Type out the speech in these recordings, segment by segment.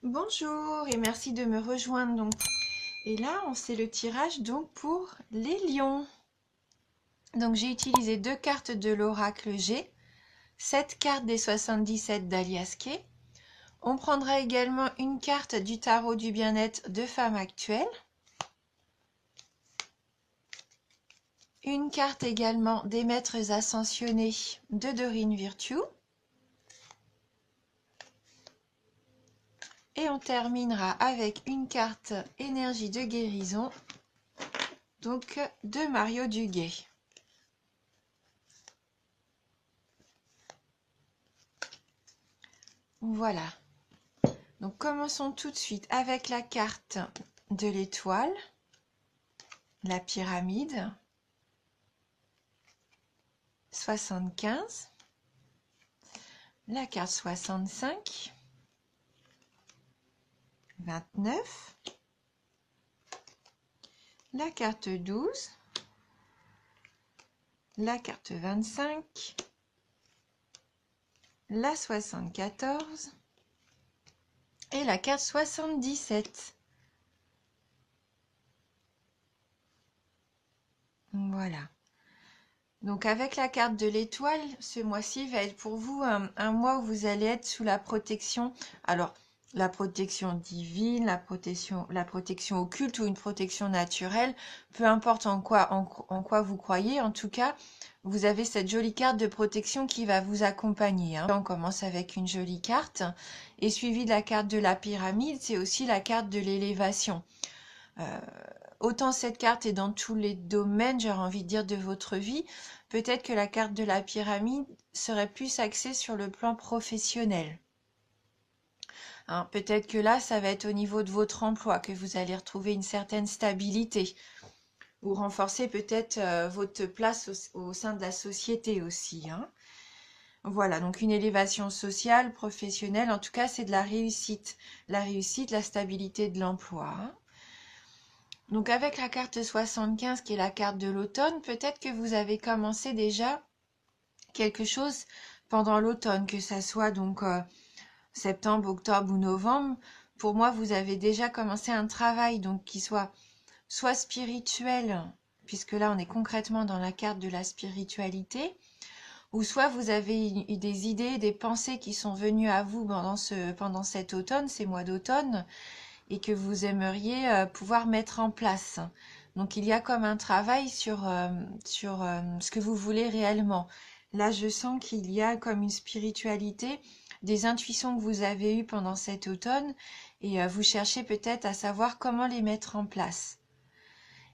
Bonjour et merci de me rejoindre donc. Et là, on sait le tirage donc pour les lions. Donc j'ai utilisé deux cartes de l'oracle G, 7 cartes des 77 d'Alias Kay. On prendra également une carte du tarot du bien-être de Femme Actuelle. Une carte également des maîtres ascensionnés de Dorine Virtue. Et on terminera avec une carte énergie de guérison, donc de Mario Duguay. Voilà. Donc commençons tout de suite avec la carte de l'étoile, la pyramide, 75, la carte 65, 29, la carte 12, la carte 25, la 74 et la carte 77. Voilà. Donc avec la carte de l'étoile, ce mois-ci va être pour vous un mois où vous allez être sous la protection. Alors, la protection divine, la protection occulte ou une protection naturelle, peu importe en quoi vous croyez. En tout cas, vous avez cette jolie carte de protection qui va vous accompagner. On commence avec une jolie carte et suivi de la carte de la pyramide, c'est aussi la carte de l'élévation. Autant cette carte est dans tous les domaines, j'aurais envie de dire, de votre vie, peut-être que la carte de la pyramide serait plus axée sur le plan professionnel. Hein, peut-être que là, ça va être au niveau de votre emploi que vous allez retrouver une certaine stabilité ou renforcer peut-être votre place au sein de la société aussi. Hein. Voilà, donc une élévation sociale, professionnelle, en tout cas, c'est de la réussite. La réussite, la stabilité de l'emploi. Hein. Donc avec la carte 75 qui est la carte de l'automne, peut-être que vous avez commencé déjà quelque chose pendant l'automne, que ça soit donc septembre, octobre ou novembre. Pour moi, vous avez déjà commencé un travail donc qui soit spirituel, puisque là on est concrètement dans la carte de la spiritualité, ou soit vous avez eu des idées, des pensées qui sont venues à vous pendant cet automne, ces mois d'automne, et que vous aimeriez pouvoir mettre en place. Donc il y a comme un travail sur ce que vous voulez réellement. Là, je sens qu'il y a comme une spiritualité, des intuitions que vous avez eues pendant cet automne et vous cherchez peut-être à savoir comment les mettre en place.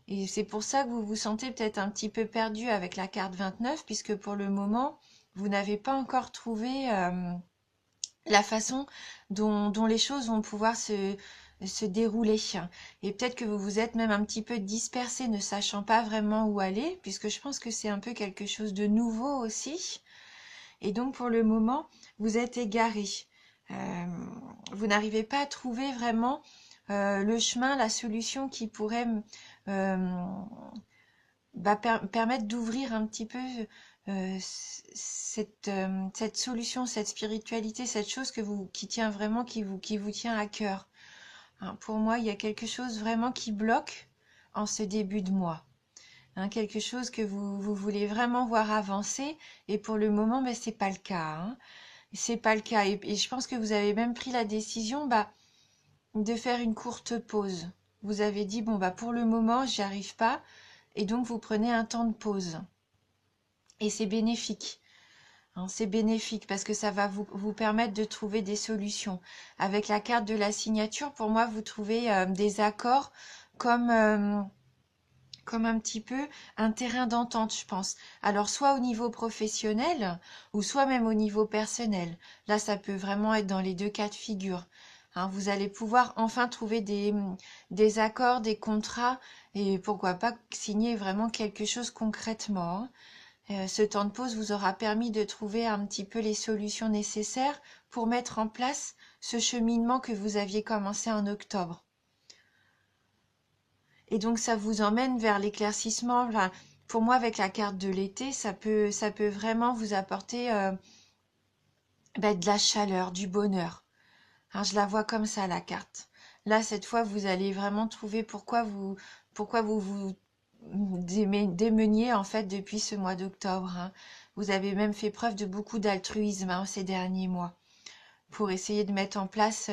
Et c'est pour ça que vous vous sentez peut-être un petit peu perdu avec la carte 29, puisque pour le moment, vous n'avez pas encore trouvé la façon dont les choses vont pouvoir se dérouler. Et peut-être que vous vous êtes même un petit peu dispersé, ne sachant pas vraiment où aller, puisque je pense que c'est un peu quelque chose de nouveau aussi. Et donc pour le moment, vous êtes égaré. Vous n'arrivez pas à trouver vraiment le chemin, la solution qui pourrait euh, permettre d'ouvrir un petit peu cette solution, cette spiritualité, cette chose qui tient vraiment, qui vous tient à cœur. Hein, pour moi, il y a quelque chose vraiment qui bloque en ce début de mois. Hein, quelque chose que vous voulez vraiment voir avancer et pour le moment, ben, c'est pas le cas. Hein. C'est pas le cas et je pense que vous avez même pris la décision de faire une courte pause. Vous avez dit, bon, bah, pour le moment, j'y arrive pas et donc vous prenez un temps de pause. Et c'est bénéfique. Hein, c'est bénéfique parce que ça va vous permettre de trouver des solutions. Avec la carte de la signature, pour moi, vous trouvez des accords comme, comme un petit peu un terrain d'entente, je pense. Alors, soit au niveau professionnel ou soit même au niveau personnel. Là, ça peut vraiment être dans les deux cas de figure. Hein, vous allez pouvoir enfin trouver des accords, des contrats et pourquoi pas signer vraiment quelque chose concrètement. Hein. Ce temps de pause vous aura permis de trouver un petit peu les solutions nécessaires pour mettre en place ce cheminement que vous aviez commencé en octobre. Et donc ça vous emmène vers l'éclaircissement. Enfin, pour moi, avec la carte de l'été, ça peut vraiment vous apporter de la chaleur, du bonheur. Alors, je la vois comme ça, la carte. Là, cette fois, vous allez vraiment trouver pourquoi vous démeniez, en fait, depuis ce mois d'octobre, hein. Vous avez même fait preuve de beaucoup d'altruisme, hein, ces derniers mois, pour essayer de mettre en place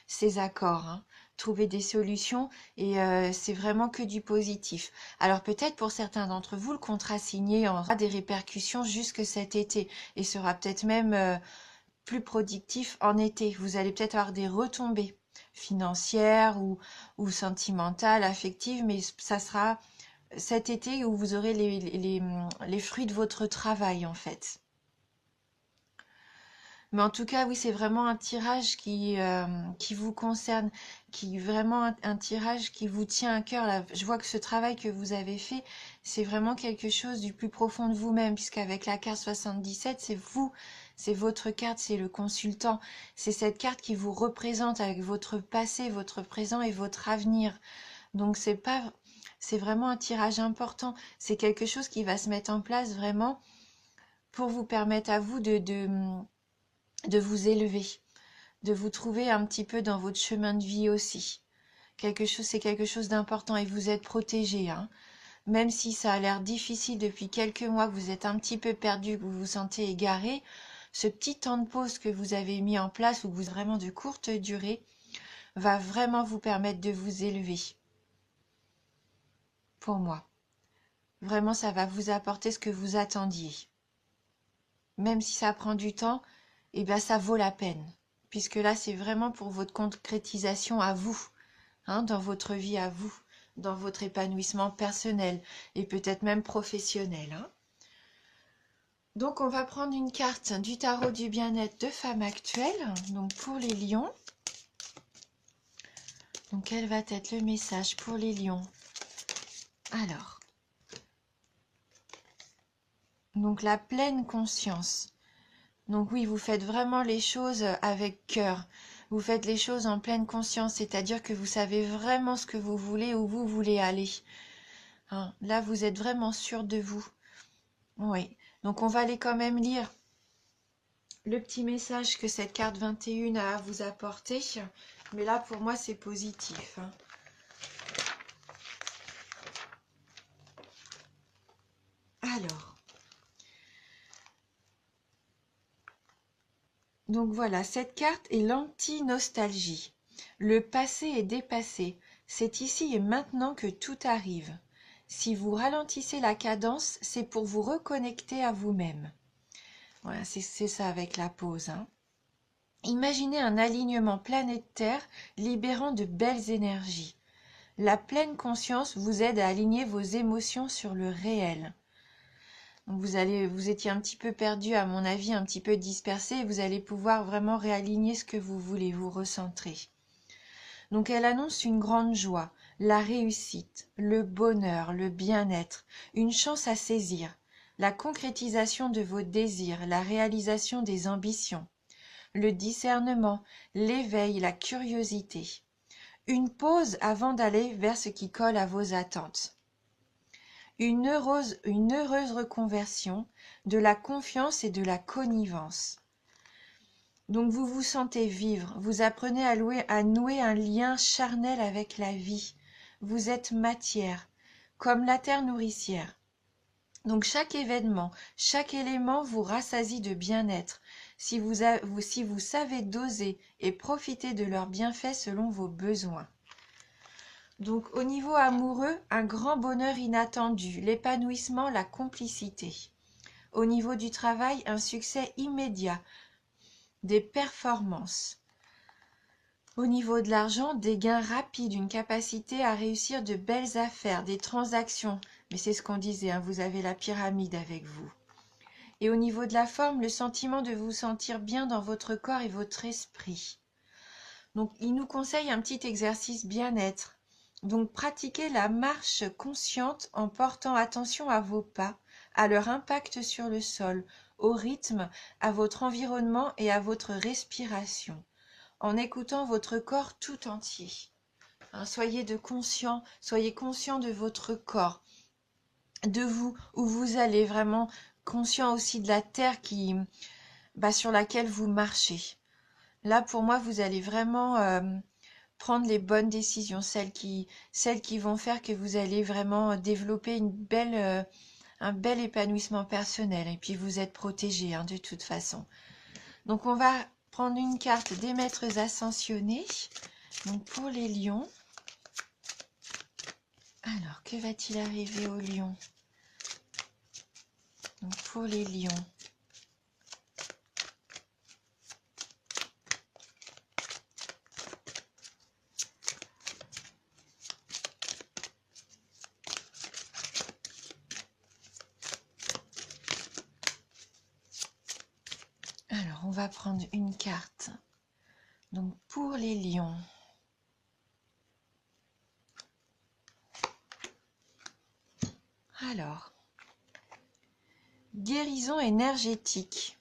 ces accords, hein. Trouver des solutions, et c'est vraiment que du positif. Alors peut-être pour certains d'entre vous, le contrat signé aura des répercussions jusque cet été, et sera peut-être même plus productif en été. Vous allez peut-être avoir des retombées financières ou sentimentales, affectives, mais ça sera cet été où vous aurez les fruits de votre travail, en fait. Mais en tout cas, oui, c'est vraiment un tirage qui vous concerne, qui vraiment un tirage qui vous tient à cœur. Là, je vois que ce travail que vous avez fait, c'est vraiment quelque chose du plus profond de vous-même, puisqu'avec la carte 77, c'est vous, c'est votre carte, c'est le consultant. C'est cette carte qui vous représente avec votre passé, votre présent et votre avenir. Donc c'est vraiment un tirage important. C'est quelque chose qui va se mettre en place vraiment pour vous permettre à vous de vous élever, de vous trouver un petit peu dans votre chemin de vie aussi. C'est quelque chose d'important, et vous êtes protégé, hein. Même si ça a l'air difficile depuis quelques mois, que vous êtes un petit peu perdu, que vous vous sentez égaré, ce petit temps de pause que vous avez mis en place, ou que vous vraiment de courte durée, va vraiment vous permettre de vous élever. Pour moi. Vraiment, ça va vous apporter ce que vous attendiez. Même si ça prend du temps, eh bien, ça vaut la peine. Puisque là, c'est vraiment pour votre concrétisation à vous, hein, dans votre vie à vous, dans votre épanouissement personnel et peut-être même professionnel, hein. Donc, on va prendre une carte du tarot du bien-être de femme actuelle, donc pour les lions. Donc, quel va être le message pour les lions? Alors, donc la pleine conscience. Donc oui, vous faites vraiment les choses avec cœur. Vous faites les choses en pleine conscience, c'est-à-dire que vous savez vraiment ce que vous voulez, où vous voulez aller, hein. Là, vous êtes vraiment sûr de vous. Oui. Donc on va aller quand même lire le petit message que cette carte 21 a à vous apporter. Mais là, pour moi, c'est positif, hein. Alors, donc voilà, cette carte est l'anti-nostalgie. Le passé est dépassé. C'est ici et maintenant que tout arrive. Si vous ralentissez la cadence, c'est pour vous reconnecter à vous-même. Voilà, c'est ça avec la pause, hein. Imaginez un alignement planétaire libérant de belles énergies. La pleine conscience vous aide à aligner vos émotions sur le réel. Donc vous étiez un petit peu perdu, à mon avis, un petit peu dispersé, et vous allez pouvoir vraiment réaligner ce que vous voulez, vous recentrer. Donc elle annonce une grande joie, la réussite, le bonheur, le bien-être, une chance à saisir, la concrétisation de vos désirs, la réalisation des ambitions, le discernement, l'éveil, la curiosité. Une pause avant d'aller vers ce qui colle à vos attentes. Une heureuse reconversion, de la confiance et de la connivence. Donc vous vous sentez vivre, vous apprenez à nouer un lien charnel avec la vie. Vous êtes matière, comme la terre nourricière. Donc chaque événement, chaque élément vous rassasie de bien-être, si vous savez doser et profiter de leurs bienfaits selon vos besoins. Donc au niveau amoureux, un grand bonheur inattendu, l'épanouissement, la complicité. Au niveau du travail, un succès immédiat, des performances. Au niveau de l'argent, des gains rapides, une capacité à réussir de belles affaires, des transactions. Mais c'est ce qu'on disait, hein, vous avez la pyramide avec vous. Et au niveau de la forme, le sentiment de vous sentir bien dans votre corps et votre esprit. Donc il nous conseille un petit exercice bien-être. Donc pratiquez la marche consciente en portant attention à vos pas, à leur impact sur le sol, au rythme, à votre environnement et à votre respiration, en écoutant votre corps tout entier. Hein, soyez conscient de votre corps, de vous, où vous allez, vraiment conscient aussi de la terre sur laquelle vous marchez. Là, pour moi, vous allez vraiment prendre les bonnes décisions, celles qui vont faire que vous allez vraiment développer un bel épanouissement personnel. Et puis, vous êtes protégé, hein, de toute façon. Donc, on va prendre une carte des maîtres ascensionnés. Donc, pour les lions. Alors, que va-t-il arriver aux lions? Donc, pour les lions. Alors, on va prendre une carte. Donc, pour les lions. Alors, guérison énergétique.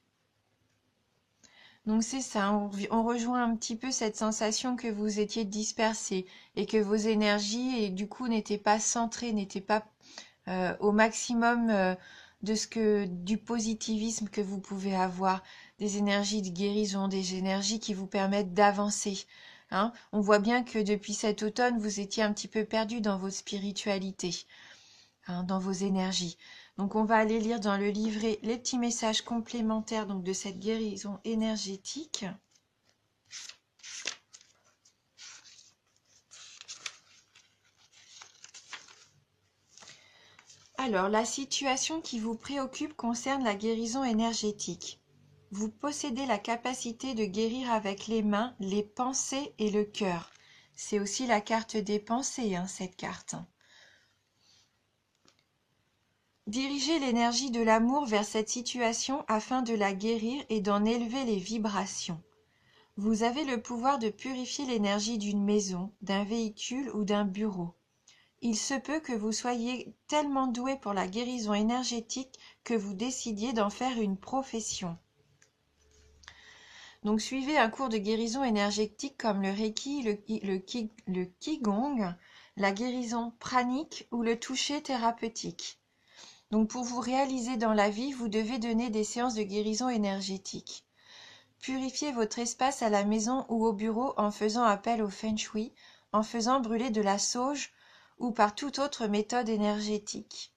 Donc c'est ça, on rejoint un petit peu cette sensation que vous étiez dispersé et que vos énergies et du coup n'étaient pas centrées, n'étaient pas au maximum du positivisme que vous pouvez avoir, des énergies de guérison, des énergies qui vous permettent d'avancer. Hein. On voit bien que depuis cet automne, vous étiez un petit peu perdu dans votre spiritualité, hein, dans vos énergies. Donc on va aller lire dans le livret les petits messages complémentaires donc, de cette guérison énergétique. Alors, la situation qui vous préoccupe concerne la guérison énergétique. Vous possédez la capacité de guérir avec les mains, les pensées et le cœur. C'est aussi la carte des pensées, hein, cette carte. Dirigez l'énergie de l'amour vers cette situation afin de la guérir et d'en élever les vibrations. Vous avez le pouvoir de purifier l'énergie d'une maison, d'un véhicule ou d'un bureau. Il se peut que vous soyez tellement doué pour la guérison énergétique que vous décidiez d'en faire une profession. Donc suivez un cours de guérison énergétique comme le Reiki, le Qigong, la guérison pranique ou le toucher thérapeutique. Donc pour vous réaliser dans la vie, vous devez donner des séances de guérison énergétique. Purifiez votre espace à la maison ou au bureau en faisant appel au Feng Shui, en faisant brûler de la sauge ou par toute autre méthode énergétique.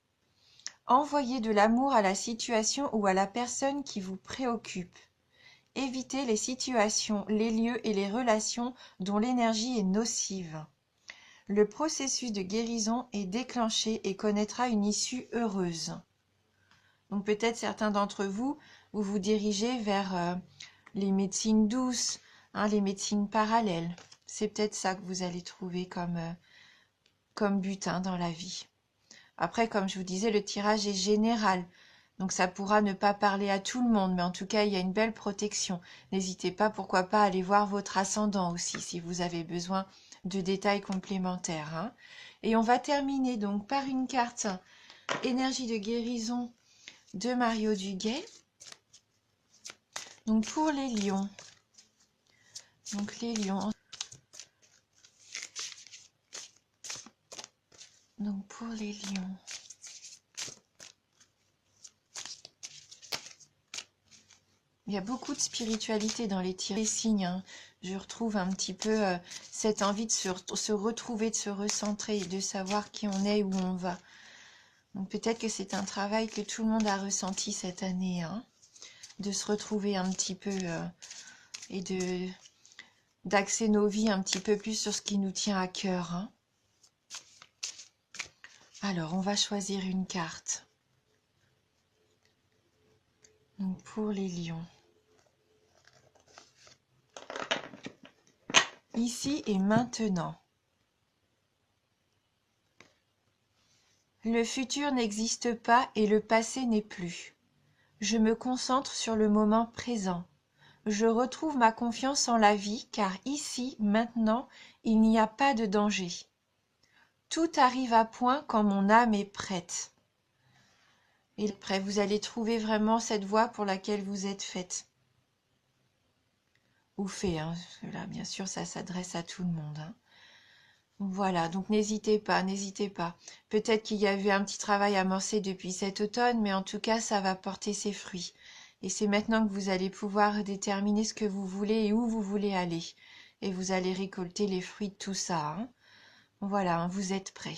Envoyez de l'amour à la situation ou à la personne qui vous préoccupe. Évitez les situations, les lieux et les relations dont l'énergie est nocive. Le processus de guérison est déclenché et connaîtra une issue heureuse. Donc peut-être certains d'entre vous, vous vous dirigez vers les médecines douces, hein, les médecines parallèles. C'est peut-être ça que vous allez trouver comme but, hein, dans la vie. Après, comme je vous disais, le tirage est général. Donc ça pourra ne pas parler à tout le monde, mais en tout cas, il y a une belle protection. N'hésitez pas, pourquoi pas, à aller voir votre ascendant aussi, si vous avez besoin de détails complémentaires. Hein. Et on va terminer donc par une carte énergie de guérison de Mario Duguay. Donc pour les lions. Donc les lions. Donc pour les lions. Il y a beaucoup de spiritualité dans les signes. Hein. Je retrouve un petit peu cette envie de se retrouver, de se recentrer, de savoir qui on est, où on va. Donc peut-être que c'est un travail que tout le monde a ressenti cette année, hein, de se retrouver un petit peu et d'axer nos vies un petit peu plus sur ce qui nous tient à cœur. Hein. Alors, on va choisir une carte. Donc pour les lions. Ici et maintenant. Le futur n'existe pas et le passé n'est plus. Je me concentre sur le moment présent. Je retrouve ma confiance en la vie car ici, maintenant, il n'y a pas de danger. Tout arrive à point quand mon âme est prête. Et après, vous allez trouver vraiment cette voie pour laquelle vous êtes faite. Ou fait, hein, parce que là, bien sûr, ça s'adresse à tout le monde. Hein. Voilà, donc n'hésitez pas, n'hésitez pas. Peut-être qu'il y avait un petit travail amorcé depuis cet automne, mais en tout cas, ça va porter ses fruits. Et c'est maintenant que vous allez pouvoir déterminer ce que vous voulez et où vous voulez aller. Et vous allez récolter les fruits de tout ça, hein. Voilà, hein, vous êtes prêts.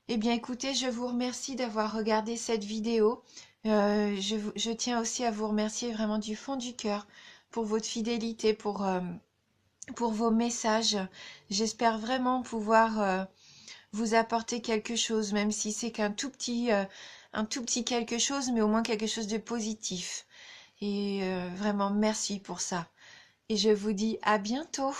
Eh bien écoutez, je vous remercie d'avoir regardé cette vidéo. Je tiens aussi à vous remercier vraiment du fond du cœur pour votre fidélité, pour vos messages. J'espère vraiment pouvoir vous apporter quelque chose, même si c'est un tout petit quelque chose, mais au moins quelque chose de positif. Et vraiment, merci pour ça. Et je vous dis à bientôt.